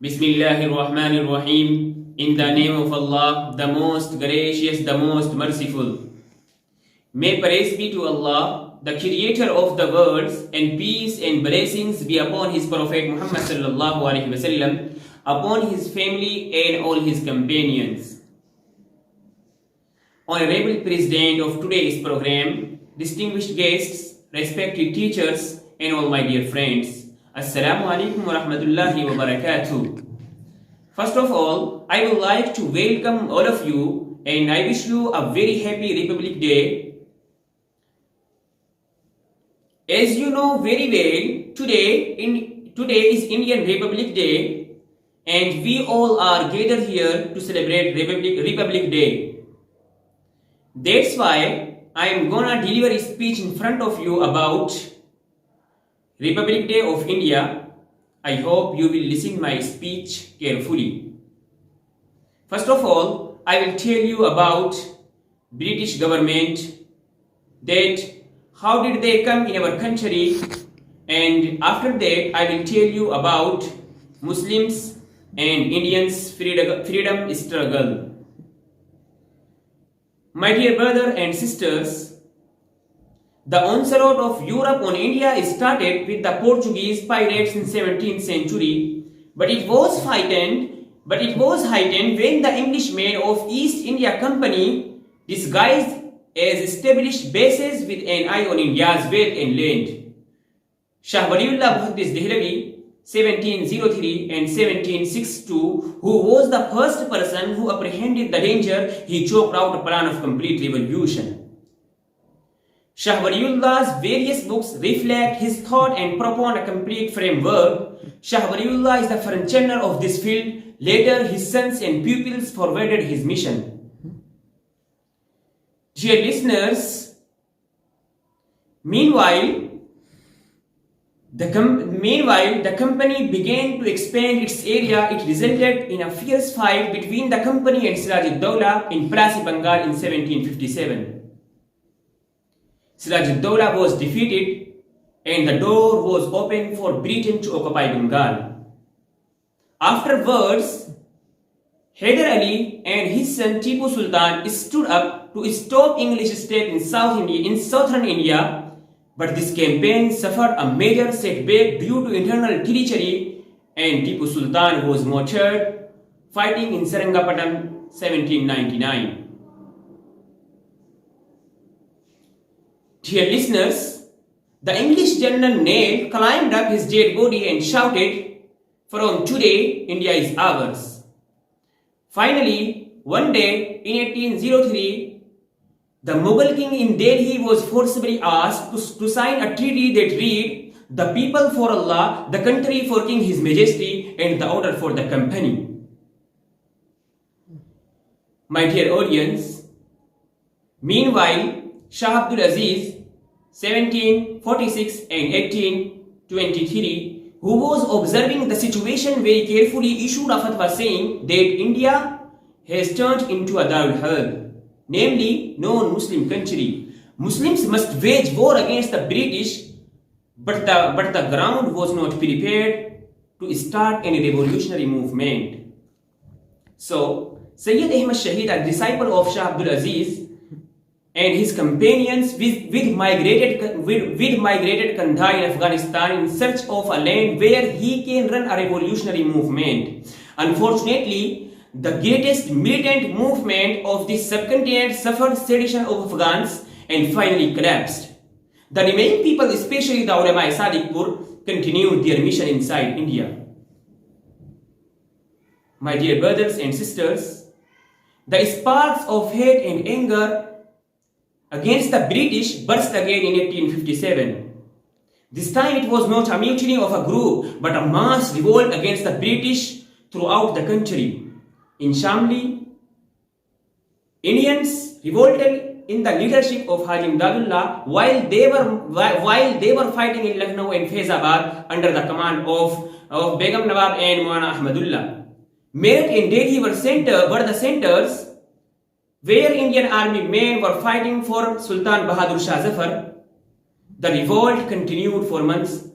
Bismillahir Rahmanir Rahim. In the name of Allah, the most gracious, the most merciful. May praise be to Allah, the creator of the worlds, and peace and blessings be upon his Prophet Muhammad sallallahu alaihi wasallam, upon his family and all his companions. Honorable President of today's program, distinguished guests, respected teachers, and all my dear friends. Assalamu alaikum wa rahmatullahi wa barakatuh. First of all, I would like to welcome all of you and I wish you a very happy Republic Day. As you know very well, today is Indian Republic Day and we all are gathered here to celebrate Republic Day. That's why I am gonna deliver a speech in front of you about Republic Day of India. I hope you will listen my speech carefully. First of all, I will tell you about British government, that how did they come in our country, and after that I will tell you about Muslims and Indians' freedom struggle. My dear brothers and sisters, the onslaught of Europe on India started with the Portuguese pirates in 17th century, but it was heightened when the Englishmen of East India Company, disguised as established bases with an eye on India's wealth and land. Shah Waliullah Muhaddis Dehlavi, 1703 and 1762, who was the first person who apprehended the danger, he chalked out a plan of complete revolution. Shah Waliullah's various books reflect his thought and propose a complete framework. Shah Waliullah is the frontrunner of this field. Later, his sons and pupils forwarded his mission. Dear listeners, meanwhile, the company began to expand its area. It resulted in a fierce fight between the company and Siraj-ud-Dawla in Prasi, Bengal in 1757. Siraj-ud-Dawla was defeated and the door was opened for Britain to occupy Bengal. Afterwards, Hyder Ali and his son Tipu Sultan stood up to stop English state in southern India, but this campaign suffered a major setback due to internal treachery and Tipu Sultan was martyred fighting in Seringapatam 1799. Dear listeners, the English General Ned climbed up his dead body and shouted, "From today, India is ours." Finally, one day in 1803, the Mughal king in Delhi was forcibly asked to sign a treaty that read, "The people for Allah, the country for King His Majesty, and the order for the company." My dear audience, meanwhile, Shah Abdul Aziz, 1746 and 1823, who was observing the situation very carefully, issued a fatwa saying that India has turned into a Darul Harb, namely non-Muslim country. Muslims must wage war against the British, but the ground was not prepared to start any revolutionary movement. So, Sayyid Ahmad Shahid, a disciple of Shah Abdul Aziz, and his companions migrated Kandahar in Afghanistan in search of a land where he can run a revolutionary movement. Unfortunately, the greatest militant movement of this subcontinent suffered sedition of Afghans and finally collapsed. The remaining people, especially the ulama Sadiqpur, continued their mission inside India. My dear brothers and sisters, the sparks of hate and anger against the British burst again in 1857. This time it was not a mutiny of a group, but a mass revolt against the British throughout the country. In Shamli, Indians revolted in the leadership of Haji Imdadullah while they were fighting in Lucknow and Faizabad under the command of Begum Nawab and Maulana Ahmadullah. Meerut and Delhi were the centers where Indian army men were fighting for Sultan Bahadur Shah Zafar. The revolt continued for months,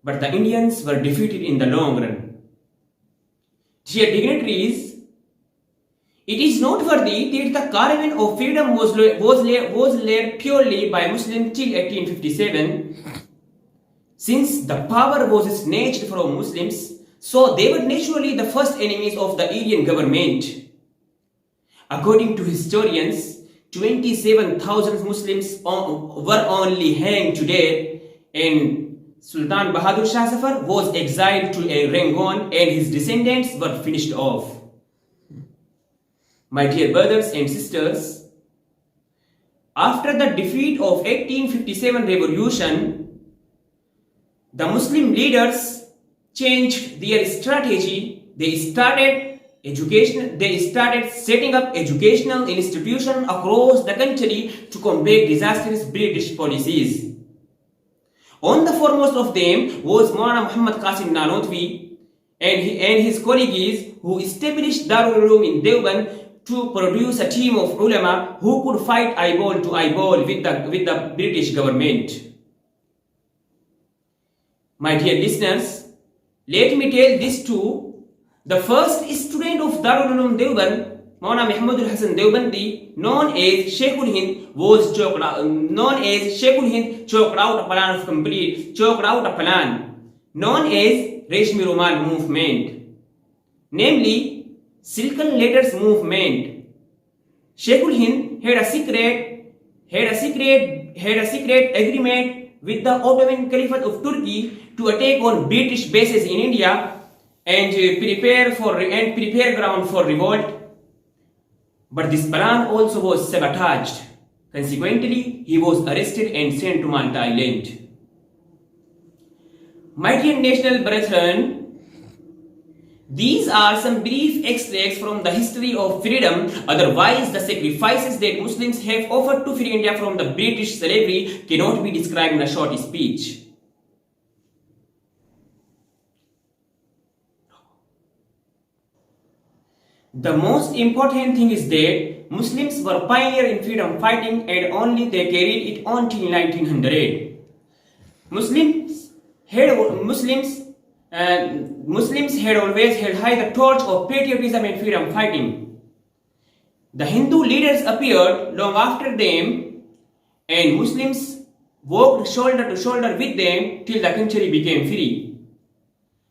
but the Indians were defeated in the long run. Dear dignitaries, it is noteworthy that the caravan of freedom was led purely by Muslims till 1857. Since the power was snatched from Muslims, so they were naturally the first enemies of the Indian government. According to historians, 27,000 Muslims were only hanged to death, and Sultan Bahadur Shah Zafar was exiled to Rangoon and his descendants were finished off. My dear brothers and sisters, after the defeat of 1857 revolution, the Muslim leaders changed their strategy. They started setting up educational institutions across the country to combat disastrous British policies. On the foremost of them was Maulana Muhammad Qasim Nanotwi and his colleagues, who established Darul in Deoband to produce a team of ulama who could fight eyeball to eyeball with the British government. My dear listeners, let me tell this too. The first student of Darul Uloom Deoband, Maulana Muhammadul Hasan Deobandi, known as Sheikhul Hind, choked out a plan known as Reshmi Rumal movement, namely Silken Letters movement. Sheikhul Hind had a secret agreement with the Ottoman Caliphate of Turkey to attack on British bases in India and prepare ground for revolt. But this plan also was sabotaged. Consequently, he was arrested and sent to Malta Island. My dear national brethren, these are some brief extracts from the history of freedom. Otherwise, the sacrifices that Muslims have offered to free India from the British slavery cannot be described in a short speech. The most important thing is that Muslims were pioneers in freedom fighting, and only they carried it on till 1900. Muslims had always held high the torch of patriotism and freedom fighting. The Hindu leaders appeared long after them, and Muslims walked shoulder to shoulder with them till the country became free.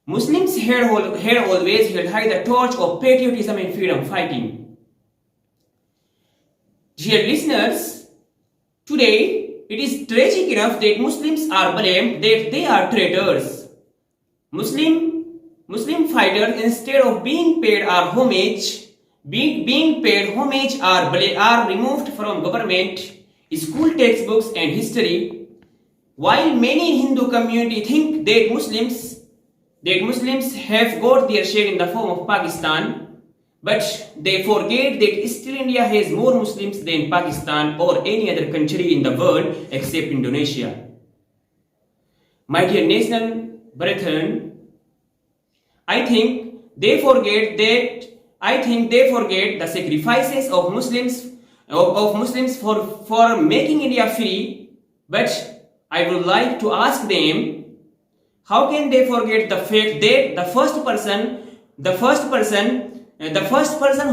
Muslims had always held high the torch of patriotism and freedom fighting. Dear listeners, today it is tragic enough that Muslims are blamed that they are traitors. Muslim fighters, instead of being paid homage, are removed from government, school textbooks and history. While many in Hindu community think that Muslims have got their share in the form of Pakistan, but they forget that still India has more Muslims than Pakistan or any other country in the world except Indonesia. My dear national brethren, I think they forget the sacrifices of Muslims for making India free. But I would like to ask them, how can they forget the fact that the first person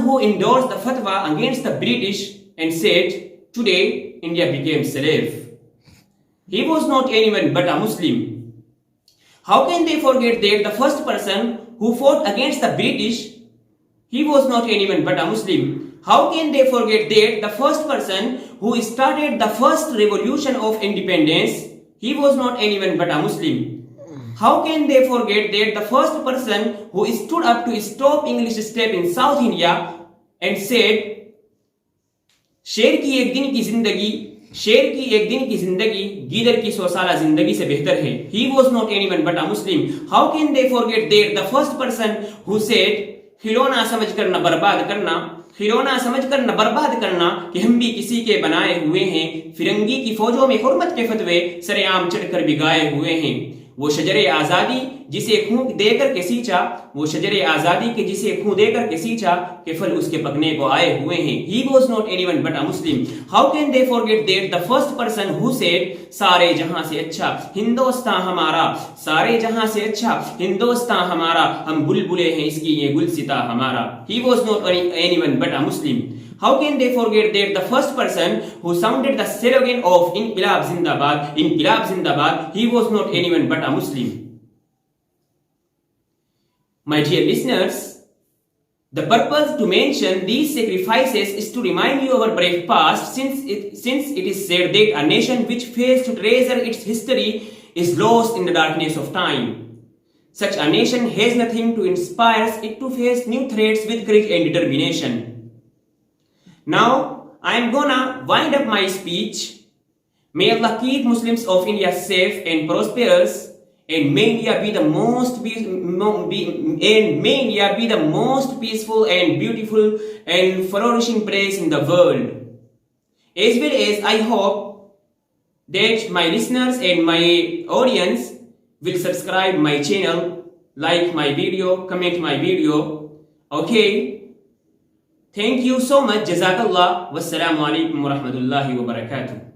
who endorsed the fatwa against the British and said, "Today India became slave," he was not anyone but a Muslim. How can they forget that the first person who fought against the British, he was not anyone but a Muslim? How can they forget that the first person who started the first revolution of independence, he was not anyone but a Muslim? How can they forget that the first person who stood up to stop English step in South India and said, शेर की एक दिन की जिंदगी गीदड़ की 100 साल जिंदगी से बेहतर है. He was not anyone but a Muslim. How can they forget that the first person who said, खिलौना समझकर न बर्बाद करना कि हम भी किसी के बनाए हुए हैं, फिरंगी की फौजों में हुर्मत के फतवे सरेआम चढ़कर भी गाए हुए हैं. वो शजरे आज़ादी जिसे खून देकर के सींचा, वो शजरे आज़ादी के जिसे खून देकर के सींचा, के फल उसके पकने को आए हुए हैं. He was not anyone but a Muslim. How can they forget that the first person who said, सारे जहां से अच्छा हिंदुस्तान हमारा, सारे जहां से अच्छा हिंदुस्तान हमारा, हम बुलबुले हैं इसकी ये गुलसिता हमारा. He was not anyone but a Muslim. How can they forget that the first person who sounded the slogan of Inqilab Zindabad, he was not anyone but a Muslim. My dear listeners, the purpose to mention these sacrifices is to remind you of our brave past, since it is said that a nation which fails to treasure its history is lost in the darkness of time. Such a nation has nothing to inspire it to face new threats with courage and determination. Now, I am gonna wind up my speech. May Allah keep Muslims of India safe and prosperous, and may India be the most peaceful and beautiful and flourishing place in the world. As well as I hope that my listeners and my audience will subscribe my channel, like my video, comment my video. Okay. Thank you so much. Jazakallah. Wassalamu alaikum wa rahmatullahi wa barakatuh.